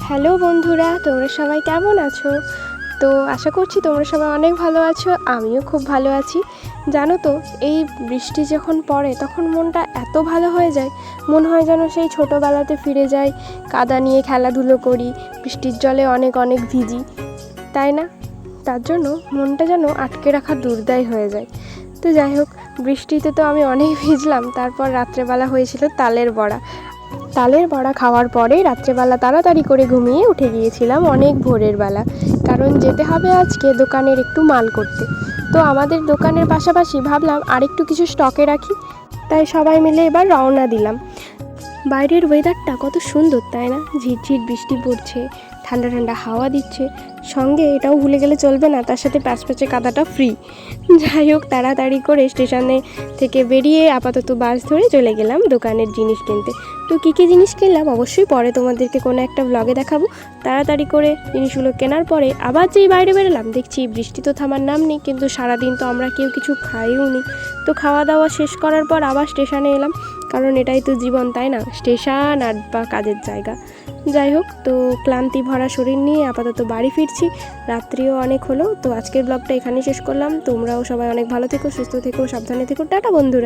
Hello বন্ধুরা, তোমরা সবাই কেমন আছো? তো আশা করছি তোমরা সবাই অনেক ভালো আছো। আমিও খুব ভালো আছি। জানো তো, এই বৃষ্টি যখন পড়ে তখন মনটা এত ভালো হয়ে যায়, মনে হয় যেন সেই ছোটোবেলাতে ফিরে যাই, কাদা নিয়ে খেলাধুলো করি, বৃষ্টির জলে অনেক অনেক ভিজি, তাই না? তার জন্য মনটা যেন আটকে রাখা দুর্দায় হয়ে যায়। তো যাই হোক, বৃষ্টিতে তো আমি অনেক ভিজলাম। তারপর রাত্রেবেলা হয়েছিল তালের বড়া খাওয়ার পরে রাত্রেবেলা তাড়াতাড়ি করে ঘুমিয়ে উঠে গিয়েছিলাম অনেক ভোরের বেলা, কারণ যেতে হবে আজকে দোকানের একটু মাল করতে। তো আমাদের দোকানের পাশাপাশি ভাবলাম আরেকটু কিছু স্টকে রাখি, তাই সবাই মিলে এবার রওনা দিলাম। বাইরের ওয়েদারটা কত সুন্দর, তাই না? ঝিরঝির বৃষ্টি পড়ছে, ঠান্ডা ঠান্ডা হাওয়া দিচ্ছে, সঙ্গে এটাও ভুলে গেলে চলবে না, তার সাথে প্যাচপ্যাচে কাদাটা ফ্রি। যাই হোক, তাড়াতাড়ি করে স্টেশনে থেকে বেরিয়ে আপাতত বাস ধরে চলে গেলাম দোকানের জিনিস কিনতে। তো কী কী জিনিস কিনলাম অবশ্যই পরে তোমাদেরকে কোনো একটা ব্লগে দেখাবো। তাড়াতাড়ি করে জিনিসগুলো কেনার পরে আবার যেই বাইরে বেরোলাম, দেখছি বৃষ্টি তো থামার নাম নেই, কিন্তু সারাদিন তো আমরা কেউ কিছু খাইও নি। তো খাওয়া দাওয়া শেষ করার পর আবার স্টেশনে এলাম, কারণ এটাই তো জীবন, তাই না? স্টেশন আর বা কাজের জায়গা। যাই হোক, তো ক্লান্তি ভরা শরীর নিয়ে আপাতত বাড়ি ফিরছি। রাত্রিও অনেক হলো। তো আজকের ব্লগটা এখানেই শেষ করলাম। তোমরাও সবাই অনেক ভালো থেকো, সুস্থ থেকো, সাবধানে থেকো। টাটা বন্ধুরা।